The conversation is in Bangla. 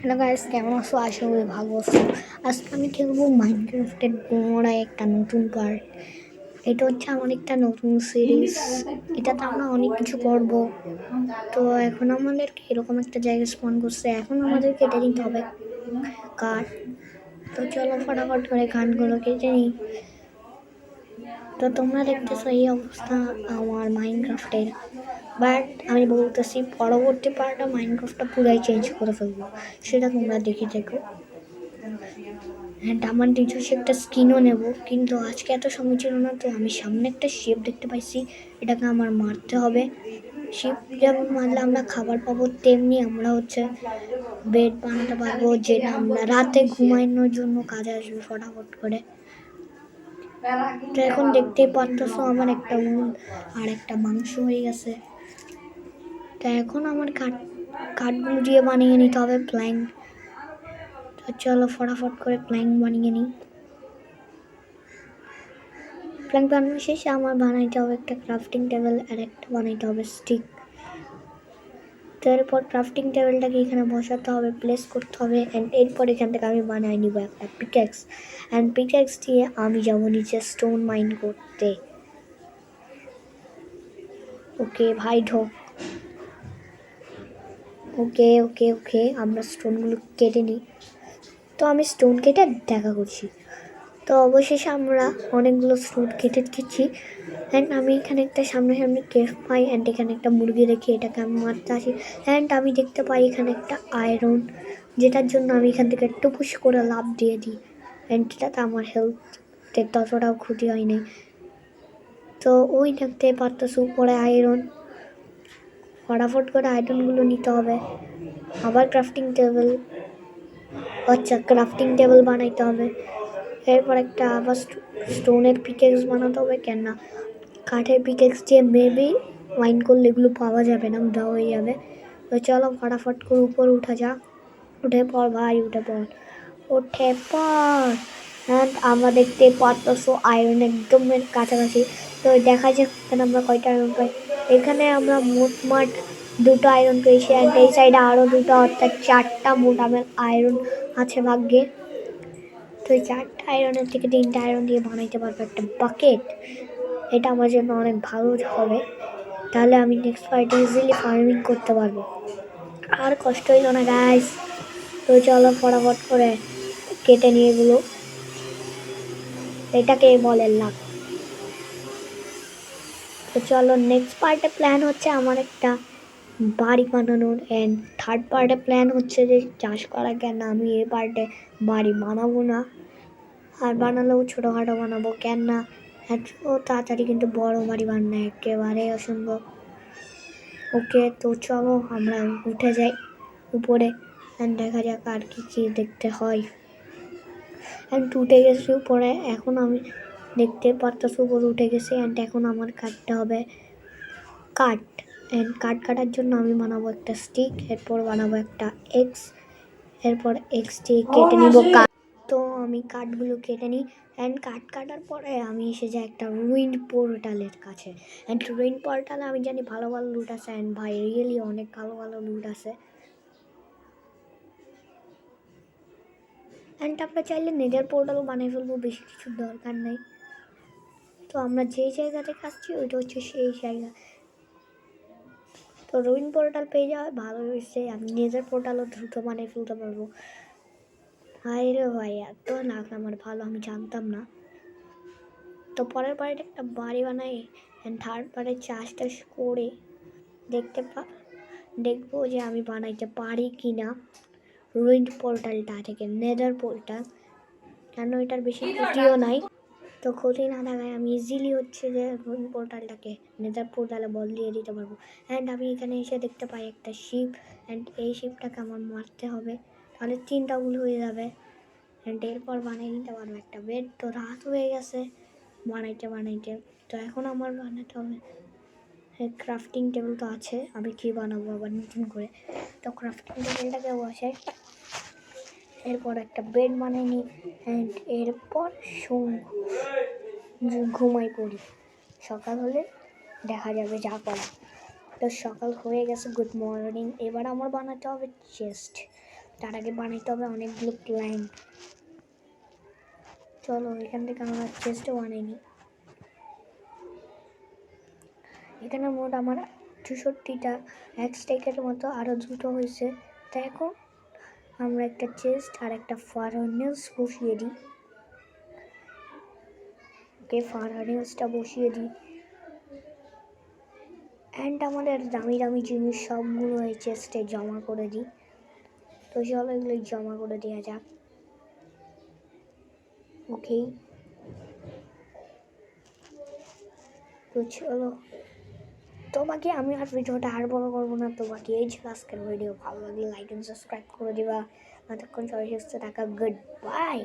হ্যালো গাইস, কেমন আছো? আশা করি ভালো আছো। আজকে আমি খেলবো মাইনক্রাফটের পুনরায় একটা নতুন পার্ট। এটা হচ্ছে আমার একটা নতুন সিরিজ। এটাতে আমরা অনেক কিছু করব। তো এখন আমাদেরকে এরকম একটা জায়গায় স্পন করছে, এখন আমাদেরকে কেটে নিতে হবে কাঠ। তো চলো ফটাফট করে কাঠগুলো কেটে নিই। তো তোমরা দেখতেছো এই অবস্থা আমার মাইনক্রাফটের। বাট আমি বলতেছি পরবর্তী পার্টে মাইনক্রাফটটা পুরাই চেঞ্জ করে ফেলবো, সেটা তোমরা দেখে দেখো। হ্যাঁ, আমার নিজস্ব একটা স্কিনও নেব, কিন্তু আজকে এত সময় ছিল না। তো আমি সামনে একটা শেপ দেখতে পাইছি, এটাকে আমার মারতে হবে। শেপ যেমন মারলে আমরা খাবার পাবো, তেমনি আমরা হচ্ছে বেড বানাতে পারবো, যেটা আমরা রাতে ঘুমানোর জন্য কাজে আসবে ফটাফট করে। তো এখন দেখতেই পারতেছো আমার একটা উল আর একটা মাংস হয়ে গেছে। তো এখন আমার কাঠগুলো দিয়ে বানিয়ে নিতে হবে প্ল্যাঙ্ক। তো চলো ফটাফট করে প্ল্যাঙ্ক বানিয়ে নিই। প্ল্যাঙ্ক বানানো শেষে আমার বানাইতে হবে একটা ক্রাফটিং টেবিল আর একটা বানাইতে হবে স্টিক। তো এরপর ক্রাফটিং টেবিলটাকে এখানে বসাতে হবে, প্লেস করতে হবে, অ্যান্ড এরপর এখান থেকে আমি বানাই নিব একটা পিক্যাক্স। অ্যান্ড পিক্যাক্স দিয়ে আমি যাবো নিচে স্টোন মাইন করতে। ওকে ভাই ঢোক। ওকে ওকে ওকে, আমরা স্টোনগুলো কেটে নিই। তো আমি স্টোন কেটে দেখা করছি। তো অবশেষে আমরা অনেকগুলো স্টোন কেটে দিচ্ছি। অ্যান্ড আমি এখানে একটা সামনে কেফ পাই, অ্যান্ড এখানে একটা মুরগি রেখে এটাকে আমি মারতে আসি। অ্যান্ড আমি দেখতে পাই এখানে একটা আয়রন, যেটার জন্য আমি এখান থেকে টুপুস করে লাভ দিয়ে দিই। অ্যান্ড এটাতে আমার হেলথের ততটাও ক্ষতি হয়নি। তো ওই দেখতে পারতেছি উপরে আয়রন, ফটাফট করে আয়রনগুলো নিতে হবে। আবার ক্রাফটিং টেবিল, আচ্ছা ক্রাফটিং টেবিল বানাইতে হবে। এরপর একটা আবার স্টোনের পিকেক্স বানাতে হবে, কেন না কাঠের পিকেক্স দিয়ে মেবি মাইন করলে এগুলো পাওয়া যাবে না, উঠা হয়ে যাবে। তো চলো ফটাফট করে উপরে উঠা যাক। উঠে পড় ভাই, উঠে পড়, উঠে পড়। অ্যান্ড আমরা দেখতে পারতেছো আয়রন একদম কাছাকাছি। তো দেখা যাক এখানে আমরা কয়টা আয়রন পাই। এখানে আমরা মোটমাট 2টো আয়রন পেয়েছি, অ্যান্ড এই সাইডে আরও 2টো, অর্থাৎ 4টা মোট আমার আয়রন আছে ভাগ্যে। তো এই 4টা আয়রনের থেকে 3টা আয়রন দিয়ে বানাইতে পারবো একটা বাকেট। এটা আমার জন্য অনেক ভালো হবে, তাহলে আমি নেক্সট পার্টে ইজিলি ফার্মিং করতে পারবো, আর কষ্ট হইল না গাইস। তো চলো ফটাফট করে কেটে নিয়ে এগুলো, এটাকে বলে লাভ। তো চলো নেক্সট পার্টে প্ল্যান হচ্ছে আমার একটা বাড়ি বানানোর, অ্যান্ড থার্ড পার্টে প্ল্যান হচ্ছে যে চাষ করা। কেন আমি এই পার্টে বাড়ি বানাবো না, আর বানালেও ছোটোখাটো বানাবো, কেন না এত তাড়াতাড়ি কিন্তু বড় বাড়ি বানানো একেবারে অসম্ভব। ওকে, তো চলো আমরা উঠে যাই উপরে, অ্যান্ড দেখা যাক আর কি দেখতে হয়। অ্যান্ড উঠে গেছি উপরে, এখন আমি দেখতে পারতেছি উপরে উঠে গেছি। অ্যান্ড এখন আমার কাটতে হবে কাঠ, অ্যান্ড কাঠ কাটার জন্য আমি বানাবো একটা স্টিক, এরপর বানাবো একটা এক্স, এরপর এক্স দিয়ে কেটে নিব কাঠ। তো আমি কাঠগুলো কেটে নিই, অ্যান্ড কাঠ কাটার পরে আমি এসে যাই একটা রুইন পোর্টালের কাছে। অ্যান্ড রুইন পোর্টালে আমি জানি ভালো ভালো লুট আছে, অ্যান্ড ভাই রিয়েলি অনেক ভালো ভালো লুট আছে। অ্যান্ড আমরা চাইলে নেজার পোর্টালও বানিয়ে ফেলবো, বেশি কিছুর দরকার নেই। তো আমরা যেই জায়গা থেকে আসছি ওইটা হচ্ছে সেই জায়গা। তো রুইন পোর্টাল পেয়ে যাওয়া ভালো হয়েছে, আমি নেজার পোর্টালও দ্রুত বানিয়ে ফেলতে পারবো। ভাই রে ভাই, এত লাখ আমার ভালো, আমি জানতাম না। তো পরের পার্টে একটা বাড়ি বানাই, অ্যান্ড থার্ড পার্টে চাষ টাস করে দেখবো যে আমি বানাইতে পারি কি না রুইন পোর্টালটা থেকে নেজার পোর্টাল, কেন এটার বেশি ক্ষতিও নাই। তো ক্ষতি না থাকায় আমি ইজিলি হচ্ছে যে রুইন পোর্টালটাকে নেজার পোর্টালে বল দিয়ে দিতে পারবো। অ্যান্ড আমি এখানে এসে দেখতে পাই একটা শিপ, অ্যান্ড এই শিপটাকে আমার মারতে হবে, তাহলে 3টা উল হয়ে যাবে। অ্যান্ড এরপর বানিয়ে নিতে পারবো একটা বেড। তো রাত হয়ে গেছে বানাইতে। তো এখন আমার বানাতে হবে ক্রাফটিং টেবিল। তো আছে, আমি কি বানাবো আবার নতুন করে। তো ক্রাফটিং টেবিলটাকে বসাই, এরপর একটা বেড বানিয়ে নিই, অ্যান্ড এরপর ঘুমাই পড়ি। সকাল হলে দেখা যাবে যা করা। তো সকাল হয়ে গেছে, গুড মর্নিং। এবার আমার বানাতে হবে চেস্ট। তার আগে বানাইতে হবে অনেকগুলো প্ল্যান। চলো এখান থেকে আমরা চেস্টও বানাইনি। এখানে মোট আমার ৬৪টা স্টেকের মতো, আরও 2টো হয়েছে। তাই এখন আমরা একটা চেস্ট আর একটা ফার্নেস বসিয়ে দিই। ওকে, ফার্নেসটা বসিয়ে দিই অ্যান্ড আমাদের দামি দামি জিনিস সবগুলো এই চেস্টে জমা করে দিই। তো চলো এগুলো জমা করে দেওয়া যাক। ওকে, তো চলো, তো বাকি আমি আর ভিডিওটা আর বড় করবো না। তো বাকি এই ছিল আজকের ভিডিও। ভালো লাগলে লাইক এন্ড সাবস্ক্রাইব করে দিবা। এতক্ষণ সবাই সুস্থ থাকা, গুড বাই।